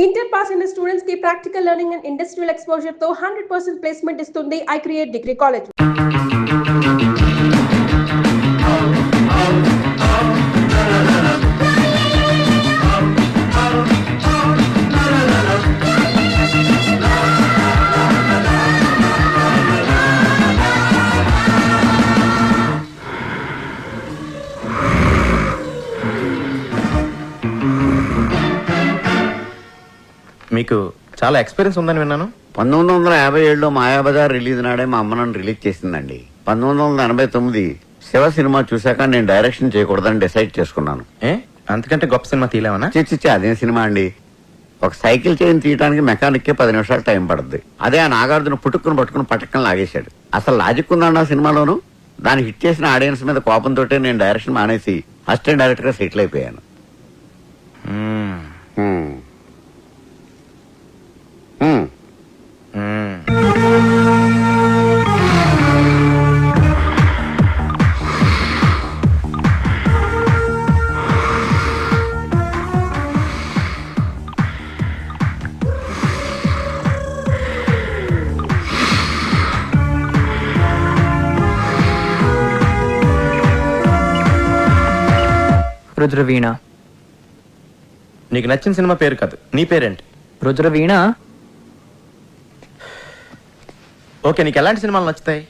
Inter pass in students की practical learning and industrial exposure तो 100% placement इस्तुंदी I create degree college. మీకు చాలా experience ఉందని విన్నాను. 1957లో మాయాబజార్ రిలీజ్ నాడే మా అమ్మ నన్ను రిలీజ్ చేసిందండి. 1989 శివ సినిమా చూశాక నేను డైరెక్షన్ చేయకూడదని డిసైడ్ చేసుకున్నాను. అంతకంటే గొప్ప సినిమా తీయలేమన్నా? చిచ్చి అదే సినిమా అండి. ఒక సైకిల్ చైన్ తీయడానికి మెకానిక్కే 10 నిమిషాలు టైం పడుతుంది. అదే ఆ నాగార్జున పట్టుకుని పట్టకం లాగేశాడు. అసలు లాజిక్ ఉందండి ఆ సినిమాలోను. దాన్ని హిట్ చేసిన ఆడియన్స్ మీద కోపంతో నేను డైరెక్షన్ మానేసి అసిస్టెంట్ డైరెక్టర్ గా సెటిల్ అయిపోయాను. రుద్రవీణ. నీకు నచ్చిన సినిమా పేరు కాదు, నీ పేరేంటి? రుద్రవీణ. ఓకే, నీకు ఎలాంటి సినిమాలు నచ్చుతాయి?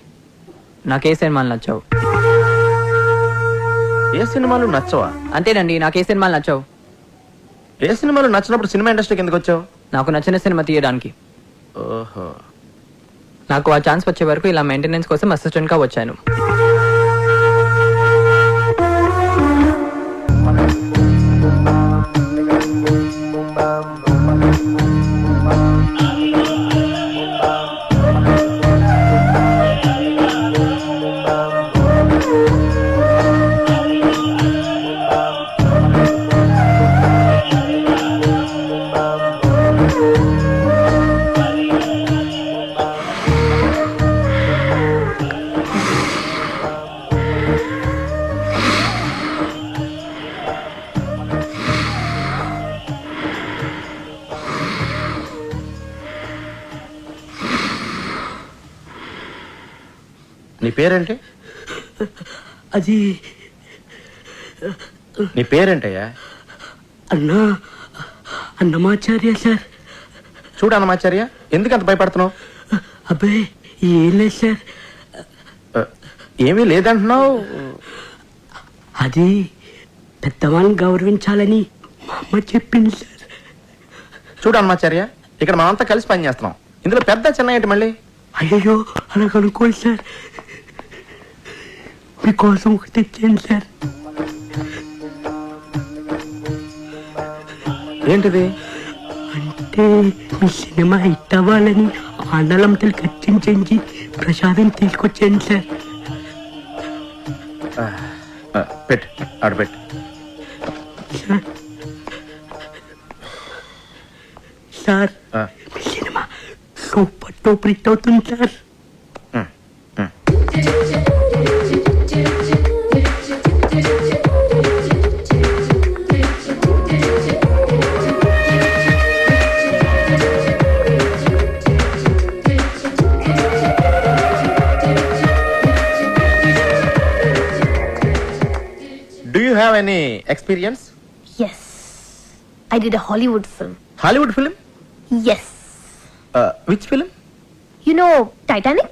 నాకే సినిమాలు నచ్చావు. ఏ సినిమాలు నచ్చవా? అంతేనండి, నాకే సినిమాలు నచ్చావు. ఏ సినిమాలు నచ్చినప్పుడు సినిమా ఇండస్ట్రీకి ఎందుకు వచ్చావు? నాకు నచ్చిన సినిమా తీయడానికి. ఓహో. నాకు ఆ ఛాన్స్ వచ్చే వరకు ఇలా మెయింటెనెన్స్ కోసం అసిస్టెంట్ గా వచ్చాను. నీ పేరేంటి? అది నీ పేరేంటయ్యా? అన్నమాచార్య సార్. చూడు అన్నమాచార్య, ఎందుకు అంత భయపడుతున్నావు? అబ్బాయి ఏం లేదు సార్. ఏమీ లేదంటున్నావు. అది పెద్దవాళ్ళని గౌరవించాలని మా అమ్మ చెప్పింది సార్. చూడు అన్నమాచార్య, ఇక్కడ మనమంతా కలిసి పని చేస్తున్నాం. ఇందులో పెద్ద చిన్న ఏంటి మళ్ళీ? అయ్యో అలా కనుక్కోండి సార్. మీకోసం ఒకటి తెచ్చాను సార్. ఏంటిది? అంటే మీ సినిమా హిట్ అవ్వాలని ఆండలంతలు ఖర్చించి ప్రసాదం తీసుకొచ్చాను సార్. పెట్టు, ఆడబెట్టు. సార్ మీ సినిమా సూపర్ టూపర్ హిట్ అవుతుంది sir. Do you have any experience? Yes. I did a Hollywood film. Hollywood film? Yes. Which film? You know Titanic?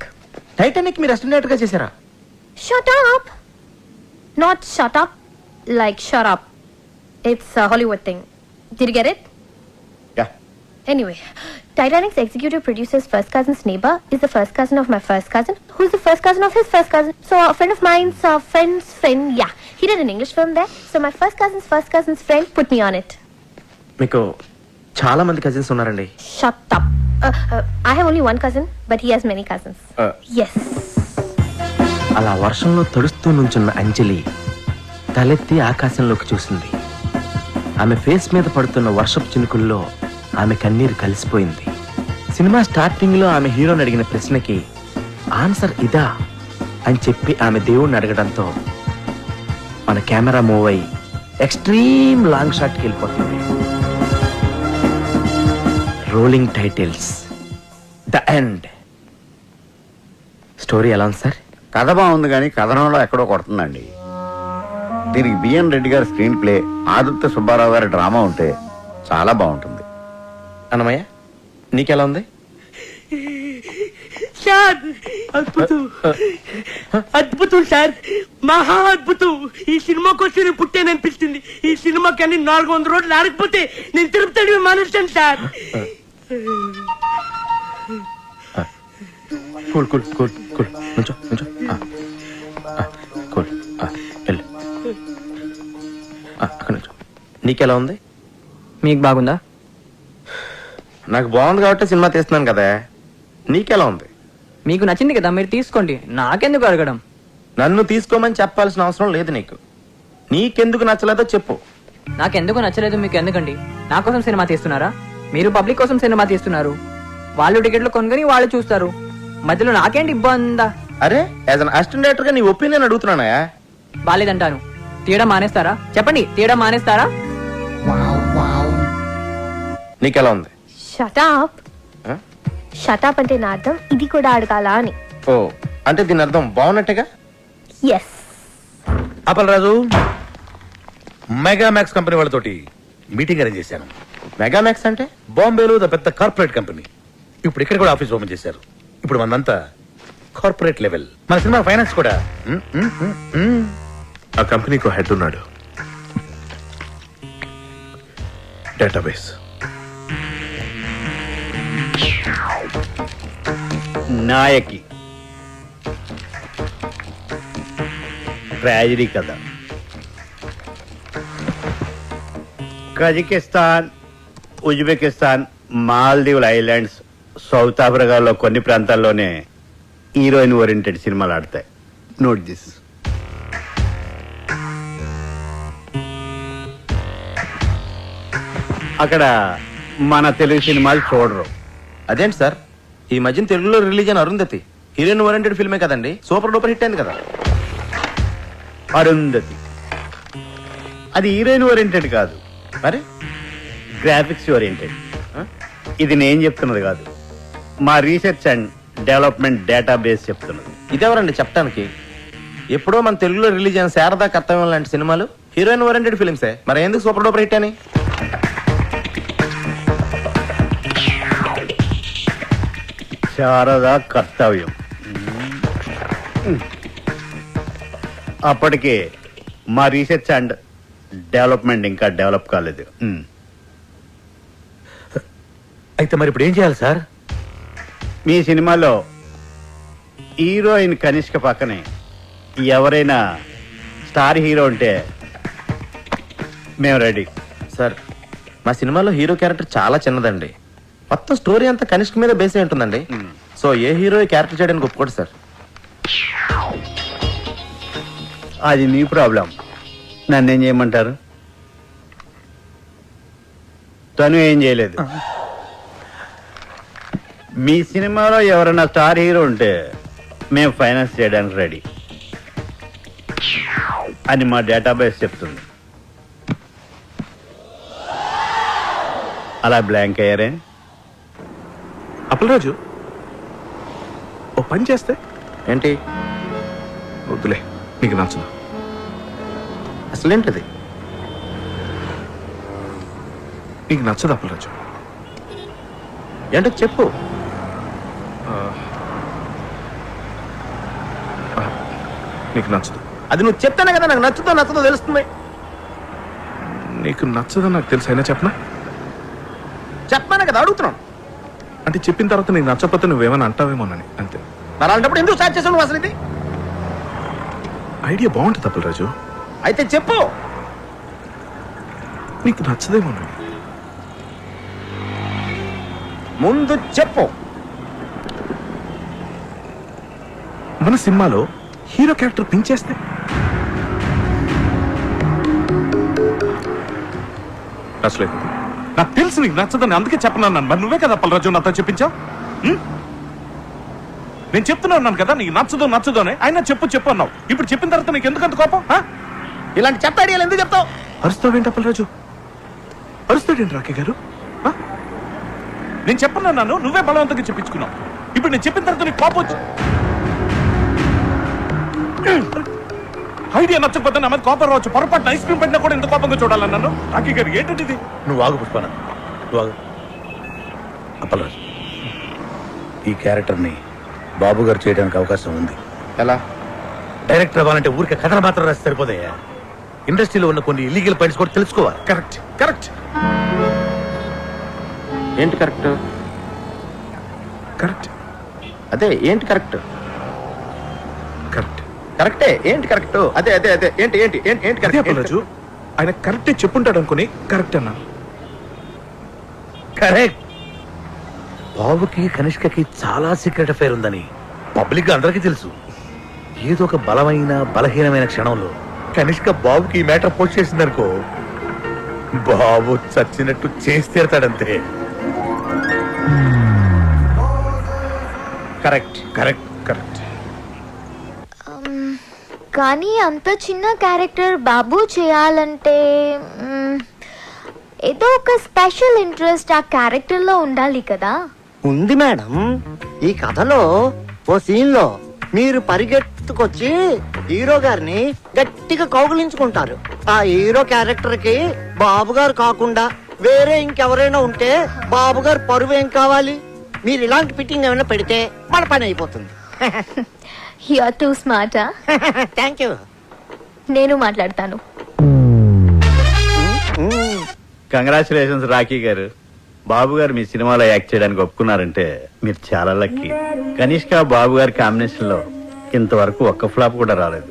Titanic మీరు అసిస్టెంట్ డైరెక్టర్ గా చేశారా? Shut up. Not shut up, like shut up. It's a Hollywood thing. Did you get it? Yeah. Anyway, Titanic's executive producer's first cousin's neighbor is the first cousin of my first cousin, who's the first cousin of his first cousin. So a friend of mine's friend's friend, yeah, he did an English film there. So my first cousin's friend put me on it. మీకు చాలా మంది cousins ఉన్నారండి. Shut up. I have only one cousin, but he has many cousins. Yes. అలా వర్షంలో తడుస్తూ నుంచున్న అంజలి తలెత్తి ఆకాశంలోకి చూసింది. ఆమె ఫేస్ మీద పడుతున్న వర్షపు చినుకుల్లో ఆమె కన్నీరు కలిసిపోయింది. సినిమా స్టార్టింగ్ లో ఆమె హీరోని అడిగిన ప్రశ్నకి ఆన్సర్ ఇదా అని చెప్పి ఆమె దేవుణ్ణి అడగడంతో మన కెమెరా మూవ్ అయ్యి ఎక్స్ట్రీమ్ లాంగ్ షాట్కి వెళ్ళిపోతుంది. Rolling titles, the end. Story ఎలా ఉంది సార్? కథ బాగుంది కానీ కథనంలో ఎక్కడో కొడుతుందండి. దీనికి బిఎన్ రెడ్డి గారి స్క్రీన్ ప్లే, ఆదిత్య సుబ్బారావు గారి డ్రామా ఉంటే చాలా బాగుంటుంది. అన్నమయ్య, నీకెలా ఉంది? సార్ అద్భుతం, అద్భుతం సార్, మహా అద్భుతం. ఈ సినిమా కోసం నేను పుట్టాననిపిస్తుంది. ఈ సినిమాకి అన్ని 400 రోజులు ఆడకపోతే నేను తిరుపతి మానేస్తాను sir. Cool cool cool cool, నుంచో నుంచో. కూల్, వెళ్ళు. అక్కడ నుంచో. నీకెలా ఉంది? మీకు బాగుందా? నాకు బాగుంది కాబట్టి సినిమా తీస్తున్నాను కదా. నీకెలా ఉంది? మీకు నచ్చింది కదా, మీరు తీసుకోండి. నాకెందుకు అడగడం? నన్ను తీసుకోమని చెప్పాల్సిన అవసరం లేదు నీకు. నీకెందుకు నచ్చలేదో చెప్పు. నాకెందుకు నచ్చలేదు మీకు ఎందుకండి? నా కోసం సినిమా తీస్తున్నారా? మీరు పబ్లిక్ కోసం సినిమా తీస్తున్నారు. వాళ్ళు టికెట్లు కొనుగొని వాళ్ళు చూస్తారు. మధ్యలో నాకేంటి ఇబ్బందా? అరే, యాజ్ అన్ అసిస్టెంట్ డైరెక్టర్ గా నీ ఒపీనియన్ అడుగుతున్నానా? బాలేదంటాను. తీయడం మానేస్తారా? చెప్పండి, తీయడం మానేస్తారా? నీకెలా ఉంది? షటప్. షటప్ అంటే నా అర్థం ఇది కూడా అడగాల అని. ఓ, అంటే దీని అర్థం బాగున్నట్టుగా. ఎస్. అప్పలరాజు, మెగామాక్స్ కంపెనీ వాళ్ళతోటి మీటింగ్ అరేంజ్ చేశాను. మెగామాక్స్ అంటే? బాంబేలో పెద్ద కార్పొరేట్ కంపెనీ. ఇప్పుడు ఇక్కడ కూడా ఆఫీస్ ఓపెన్ చేశారు. ఇప్పుడు మనదంతా కార్పొరేట్ లెవెల్. మన సినిమా ఫైనాన్స్ కూడా. ఆ కంపెనీకి హెడ్ ఉన్నాడు. డేటాబేస్, నాయకి, ట్రాజడీ కథ, కజకిస్తాన్, ఉజ్బెకిస్తాన్, మాల్దీవుల ఐలాండ్స్, సౌత్ ఆఫ్రికాలో కొన్ని ప్రాంతాల్లోనే హీరోయిన్ ఓరియంటెడ్ సినిమాలు ఆడతాయి. Note this. అక్కడ మన తెలుగు సినిమాలు చూడరు. అదేంటి సార్, ఈ మధ్యన తెలుగులో రిలీజ్ అయిన అరుంధతి హీరోయిన్ ఓరియంటెడ్ ఫిల్మే కదండి, సూపర్ డూపర్ హిట్ అయింది కదా. అరుంధతి అది హీరోయిన్ ఓరియంటెడ్ కాదు, మరి గ్రాఫిక్స్ ఓరియంటెడ్. ఇది నేను చెప్తున్నది కాదు, మా రీసెర్చ్ అండ్ డెవలప్మెంట్ డేటాబేస్ చెప్తున్నది. ఇదెవరండి చెప్పడానికి? ఎప్పుడో మన తెలుగులో రిలీజ్ అయిన శారదా కర్తవ్యం లాంటి సినిమాలు హీరోయిన్ ఓరియంటెడ్ ఫిల్మ్సే, మరి ఎందుకు సూపర్ డూపర్ హిట్ అని? శారదా కర్తవ్యం అప్పటికే మా రీసెర్చ్ అండ్ డెవలప్మెంట్ ఇంకా డెవలప్ కాలేదు. అయితే మరి ఇప్పుడు ఏం చేయాలి సార్? మీ సినిమాలో హీరోయిన్ కనిష్క పక్కనే ఎవరైనా స్టార్ హీరో ఉంటే మేము రెడీ. సార్, మా సినిమాలో హీరో క్యారెక్టర్ చాలా చిన్నదండి. మొత్తం స్టోరీ అంతా కనిష్క మీద బేస్ అయి ఉంటుందండి. సో ఏ హీరో ఈ క్యారెక్టర్ చేయడానికి ఒప్పుకోడు సార్. అది నీ ప్రాబ్లం, నన్నేం చేయమంటారు? తను ఏం చేయలేదు. మీ సినిమాలో ఎవరైనా స్టార్ హీరో ఉంటే మేము ఫైనాన్స్ చేయడానికి రెడీ అని మా డేటాబేస్ చెప్తుంది. అలా బ్లాంక్ అయ్యారే? అప్పలరాజు, ఓ పని చేస్తే ఏంటి? వద్దులే, నీకు నచ్చదు. అసలేంటిది? నీకు నచ్చదు అప్పలరాజు. ఏంటో చెప్పు. నీకు నచ్చదు. అది నువ్వు చెప్తానే కదా నాకు నచ్చుతో నచ్చదో తెలుస్తుంది. నీకు నచ్చదని నాకు తెలుసు, అయినా చెప్పనా? చెప్పానే కదా అడుగుతున్నాను. అంటే చెప్పిన తర్వాత నీకు నచ్చకపోతే నువ్వేమైనా అంటావేమోనని అంతే. మరి అలాంటప్పుడు ఎందుకు స్టార్ట్ చేసావు నువ్వు అసలు? ఇది ఐడియా బాగుంటుంది అప్పలరాజు. అయితే చెప్పు. నీకు నచ్చదేమోనని. ముందు చెప్పు. మన సినిమాలో హీరో క్యారెక్టర్ పెంచేస్తే నచ్చలేదు. నాకు తెలుసు నీకు నచ్చదని, అందుకే చెప్పనన్నాను. మరి నువ్వే కదా అప్పలరాజు నాతో చెప్పించావు. నేను చెప్తున్నాను కదా నీకు నచ్చదు అని. అయినా చెప్పు అన్నావు. ఇప్పుడు చెప్పిన తర్వాత నీకు ఎందుకంత కోపం? ఇలాంటి చెత్త ఐడియాలు ఎందుకు చెప్తావు? అరుస్తావేంటి అప్పలరాజు? అరుస్తాడేంటి రాకే గారు? నేను చెప్పన్నాను, నువ్వే బలవంతంగా చెప్పించుకున్నావు. ఇప్పుడు నేను చెప్పిన తర్వాత నీకు కోపం వచ్చి ఐడియా నచ్చకపోతే నా మీద కోపం రావచ్చు. పొరపాటున ఐస్ క్రీమ్ పట్టినా కూడా ఇంత కోపంగా చూడాలన్నాను. రాఖీ గారు ఏంటంటే ఇది? నువ్వు ఆగు పుష్పన, నువ్వు ఆగు. అప్పలరాజు, ఈ క్యారెక్టర్ని బాబు గారు చేయడానికి అవకాశం ఉంది. ఎలా? డైరెక్టర్ అవ్వాలంటే ఊరికే కథలు మాత్రం రాసి సరిపోతాయా? ఇండస్ట్రీలో ఉన్న కొన్ని ఇల్లీగల్ పాయింట్స్ కూడా తెలుసుకోవాలి. కరెక్ట్ కరెక్ట్ ఏంటి కరెక్ట్? కరెక్ట్ అదే ఏంటి కరెక్ట్? కరెక్ట్ కరెక్టే. ఏంటి కరెక్ట్? అదే అదే అదే ఏంటి ఏంటి ఏంటి ఏంటి అదే కరెక్ట్? అప్పలరాజు, ఆయన కరెక్టే చెప్పుంటాడు అనుకుని కరెక్ట్ అన్నాను. కరెక్ట్. బాబుకి కనిష్కకి చాలా సీక్రెట్ అఫైర్ ఉందని పబ్లిక్ అందరికీ తెలుసు. ఏదో ఒక బలమైన బలహీనమైన క్షణంలో కనిష్క బాబుకి ఈ మ్యాటర్ పోస్ట్ చేసిందనుకో, బాబు చచ్చినట్టు చేసి తీరతాడంతే. Correct correct correct. కానీ అంత చిన్న క్యారెక్టర్ బాబు చేయాలంటే ఏదో ఒక స్పెషల్ ఇంట్రెస్ట్ ఆ క్యారెక్టర్ లో ఉండాలి కదా. ఉంది మేడం. ఈ కథలో ఓ సీన్ లో మీరు పరిగెత్తుకొచ్చి హీరో గారిని గట్టిగా కౌగిలించుకుంటారు. ఆ హీరో క్యారెక్టర్ కి బాబు గారు కాకుండా వేరే ఇంకెవరైనా ఉంటే బాబు గారు పరువు ఏం కావాలి? మీరు ఇలాంటి ఫిట్టింగ్ ఏమైనా పెడితే మన పని అయిపోతుంది. You are too smart. Thank you. నేను మాట్లాడతాను. కంగ్రాచులేషన్స్ రాఖీ గారు. బాబు గారు మీ సినిమాలో యాక్ట్ చేయడానికి ఒప్పుకున్నారంటే మీరు చాలా లక్కీ. కనిష్క బాబు గారి కాంబినేషన్ లో ఇంతవరకు ఒక్క ఫ్లాప్ కూడా రాలేదు.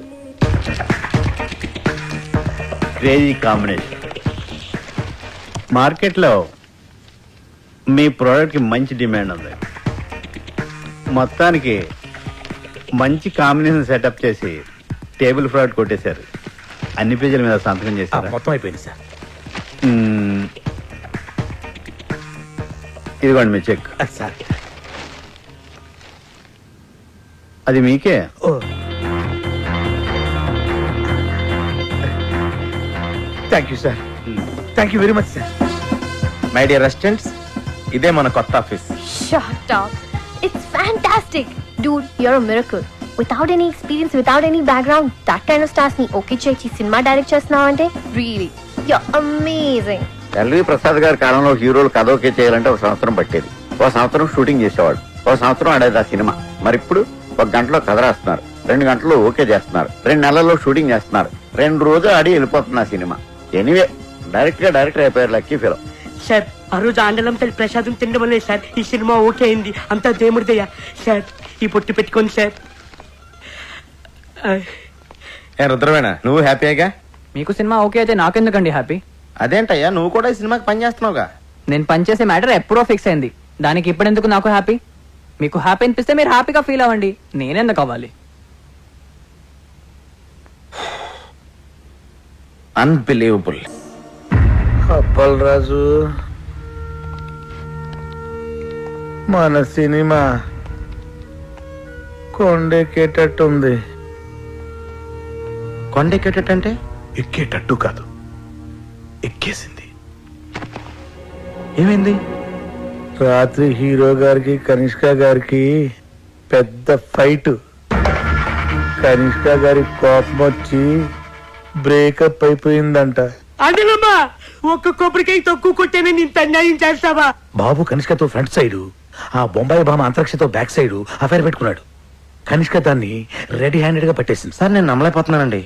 Crazy combination. మార్కెట్లో మీ ప్రోడక్ట్ కి మంచి డిమాండ్ ఉంది. మొత్తానికి మంచి కాంబినేషన్ సెటప్ చేసి టేబుల్ ఫ్రాడ్ కొట్టేశారు. అన్ని పేజీల మీద సంతకం చేశారు. మొత్తం అయిపోయింది సార్. ఇదిగోండి మీ చెక్. సార్ అది మీకే. Thank you sir. Thank you very much sir. My dear residents, ఇదే మన కొత్త office. Shut up. It's fantastic. Dude, you're a miracle. Without any experience, without any background, that kind of stars ni okay చేసి cinema direct చేస్తున్నావంటే really you're amazing. LV Prasad గారి కాలంలో హీరోలు కథ okay చేయాలంటే ఒక సంవత్సరం పట్టేది. ఒక సంవత్సరం షూటింగ్ చేసేవాడు. ఒక సంవత్సరం ఆడేది ఆ సినిమా. మరి ఇప్పుడు ఒక గంటలో కథ రాస్తున్నారు, 2 గంటలు ఓకే చేస్తున్నారు, 2 నెలల్లో షూటింగ్ చేస్తున్నారు, 2 రోజులు ఆడి వెళ్ళిపోతుంది ఆ సినిమా. ఎనీవే డైరెక్టర్ అయిపోయారు. Lucky fellow. సార్ ఆ రోజు ఆండలం తల్లి ప్రసాదం తినడం వల్లే సార్ ఈ సినిమా ఓకే అయింది. అంతా దేవుడిదయ్యా. సార్ ఈ పొట్టు పెట్టుకోండి సార్. రుద్రవేణ, నువ్వు హ్యాపీగా? మీకు సినిమా ఓకే అయితే నాకెందుకండి హ్యాపీ? అదేంటయ్యా, నువ్వు కూడా ఈ సినిమాకి పని చేస్తున్నావుగా. నేను పనిచేసే మ్యాటర్ ఎప్పుడో ఫిక్స్ అయింది. దానికి ఇప్పుడెందుకు నాకు హ్యాపీ? మీకు హ్యాపీ అనిపిస్తే మీరు హ్యాపీగా ఫీల్ అవ్వండి. నేనెందుకు అవ్వాలి? అన్బిలీవబుల్. అప్పలరాజు, మన సినిమా కొండెక్కేటట్టుంది. కొండెక్కేటంటే ఎక్కేటట్టు కాదు, ఎక్కేసింది. ఏమైంది? రాత్రి హీరో గారికి కనిష్క గారికి పెద్ద ఫైట్. కనిష్క గారి కోపం వచ్చి బ్రేకప్ అయిపోయిందంట. ఆండలమ్మ ఒక్క కొబ్బరికాయ తక్కువ కొట్టేనే ఇంత అన్యాయం చేస్తావా? బాబు కనిష్కతో ఫ్రంట్ సైడ్, ఆ బొంబాయి భామ అంతరిక్షతో బ్యాక్ సైడ్ అఫైర్ పెట్టుకున్నాడు. కనిష్క దాన్ని రెడీ హ్యాండెడ్ గా పట్టేసింది. సార్, నేను నమ్మలేకపోతున్నానండి.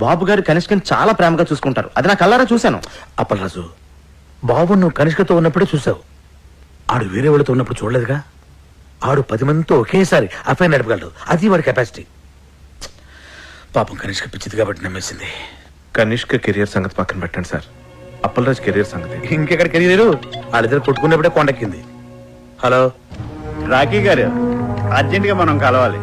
బాబు గారు కనిష్కని చాలా ప్రేమగా చూసుకుంటారు. అది నా కళ్ళారా చూశాను. అప్పలరాజు, బాబు నువ్వు కనిష్కతో ఉన్నప్పుడే చూసావు. ఆడు వేరే వాళ్ళతో ఉన్నప్పుడు చూడలేదుగా. ఆడు 10 మందితో ఒకేసారి అఫైర్ నడపగలడు. అది వాడి కెపాసిటీ. పాపం కనిష్క పిచ్చిది కాబట్టి నమ్మేసింది. కనిష్క కెరియర్ సంగతి పక్కన పెట్టండి సార్, అప్పలరాజ్ కెరియర్ సంగతి. ఇంకెక్కడ కెరీర్? వాళ్ళిద్దరు కొట్టుకున్నప్పుడే కొండెక్కింది. హలో రాఖీ గారు, అర్జెంట్ గా మనం కలవాలి.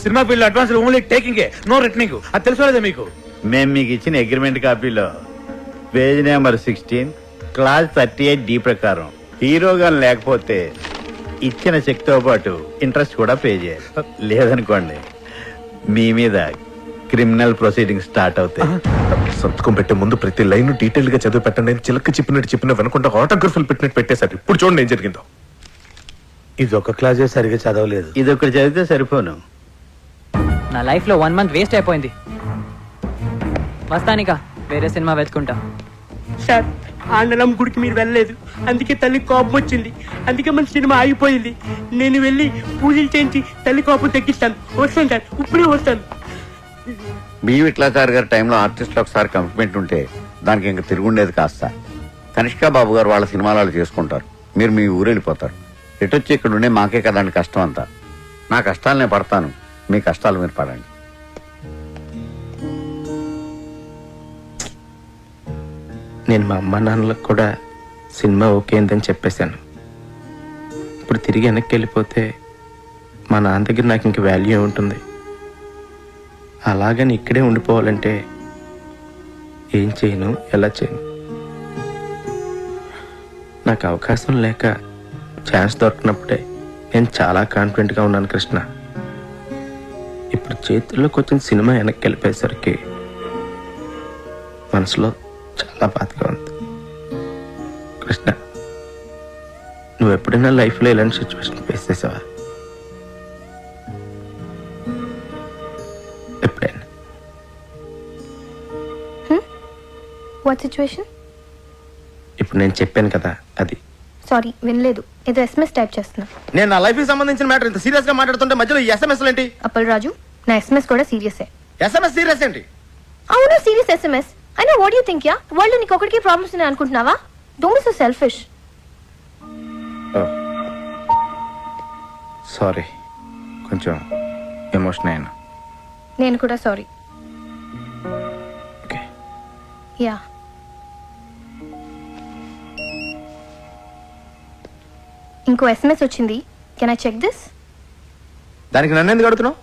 Cinema field advance only taking, no returning. అది తెలుసుకోలేదా మీకు? మేము మీకు ఇచ్చిన అగ్రిమెంట్ కాపీలో పేజ్ నెంబర్ 16 క్లాస్ 38D ప్రకారం హీరోగా లేకపోతే ఇచ్చిన చెక్ తో పాటు ఇంట్రెస్ట్ కూడా పే చేయాలి. లేదనుకోండి మీ మీద క్రిమినల్ ప్రొసీడింగ్ స్టార్ట్ అవుతాయి. సంతకం పెట్టే ముందు ప్రతి లైన్ డీటెయిల్ గా చదివి పెట్టండి. చిలక చెప్పినట్టు వినకుండా ఆటోగ్రఫీలు పెట్టినట్టు పెట్టేశారు. ఇప్పుడు చూడండి ఏం జరిగిందో. ఇది ఒక క్లాసే సరిగా చదవలేదు. ఇది ఒకటి చదివితే సరిపోను. నా లైఫ్ లో 1 మంత్ వేస్ట్ అయిపోయింది. వస్తానిక వేరే సినిమా వెతుకుంటా. సార్ ఆండలం గుడికి మీరు వెళ్ళలేదు, అందుకే తల్లి కోపం వచ్చింది, అందుకే మన సినిమా ఆగిపోయింది. నేను వెళ్ళి పూజలు చేయించి తల్లి కోపం తగ్గిస్తాను. వస్తాను సార్, ఇప్పుడే వస్తాను. బి విట్లాచారి గారి టైంలో ఆర్టిస్టులు ఒకసారి కమిట్మెంట్ ఉంటే దానికి ఇంకా తిరుగుండేది కాస్త. కనిష్కా బాబు గారు వాళ్ళ సినిమాలు వాళ్ళు చేసుకుంటారు, మీరు మీ ఊరు వెళ్ళిపోతారు. ఎటొచ్చి ఇక్కడ ఉండే మాకే కదండి కష్టం అంతా. నా కష్టాలు నేను పడతాను, మీ కష్టాలు మీరు పడండి. నేను మా అమ్మ నాన్నలకు కూడా సినిమా ఓకే అందని చెప్పేశాను. ఇప్పుడు తిరిగి వెనక్కి వెళ్ళిపోతే మా నాన్న దగ్గర నాకు ఇంక వాల్యూ ఉంటుంది. అలాగని ఇక్కడే ఉండిపోవాలంటే ఏం చేయను, ఎలా చేయను? నాకు అవకాశం లేక ఛాన్స్ దొరికినప్పుడే నేను చాలా కాన్ఫిడెంట్గా ఉన్నాను కృష్ణ. ఇప్పుడు చేతుల్లోకి వచ్చిన సినిమా వెనక్కి వెళ్ళిపోయేసరికి మనసులో చాలా బాధగా ఉంది. కృష్ణ, నువ్వు ఎప్పుడైనా లైఫ్లో ఇలాంటి సిచ్యువేషన్ ఫేస్ చేసావా? ఎప్పుడైనా? What situation? ఇప్పుడు నేను చెప్పాను కదా అది. సారీ, వినలేదు. ఏదో SMS టైప్ చేస్తున్నా. నేను నా లైఫ్ కి సంబంధించిన మ్యాటర్ ఇంత సీరియస్ గా మాట్లాడుతుంటే మధ్యలో ఈ SMS ఏంటి? అప్పల్ రాజు, నా SMS కూడా సీరియసే. SMS సీరియస్ ఏంటి? అవును, సీరియస్ SMS. అయినా what you think? Yeah world నీకు ఒకటికి ప్రాబ్లమ్స్ ఉన్నాయి అనుకుంటున్నావా? Don't be so selfish. Sorry, కొంచెం ఎమోషన్ అయ్యాను. నేను కూడా సారీ. ఓకే. యా. ఇంకో SMS వచ్చింది. Can I check this? దానికి నన్ను ఎందుకు అడుగుతున్నావు?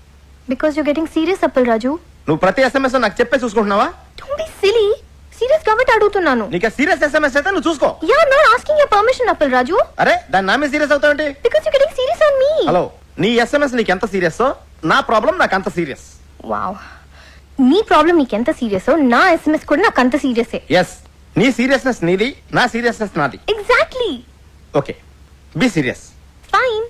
Because you getting serious Appal Raju. నువ్వు ప్రతి SMS నాకు చెప్పే చూసుకుంటున్నావా? Don't be silly. సీరియస్ కాబట్టి అడుగుతున్నాను. నీకు సీరియస్ SMS అయితే నువ్వు చూసుకో. Yeah, not asking your permission Appal Raju. అరే, దాని నా మీద సీరియస్ అవుతావేంటి? Because you getting serious on me. Hello, నీ SMS నీకు ఎంత సీరియస్, నా ప్రాబ్లం నాకు అంత సీరియస్. వావ్, నీ ప్రాబ్లం నీకెంత సీరియస్, నా SMS కూడా నాకు అంత సీరియసే. ఎస్, నీ సీరియస్నెస్ నీది, నా సీరియస్నెస్ నాది. Exactly. Okay, be serious. Fine.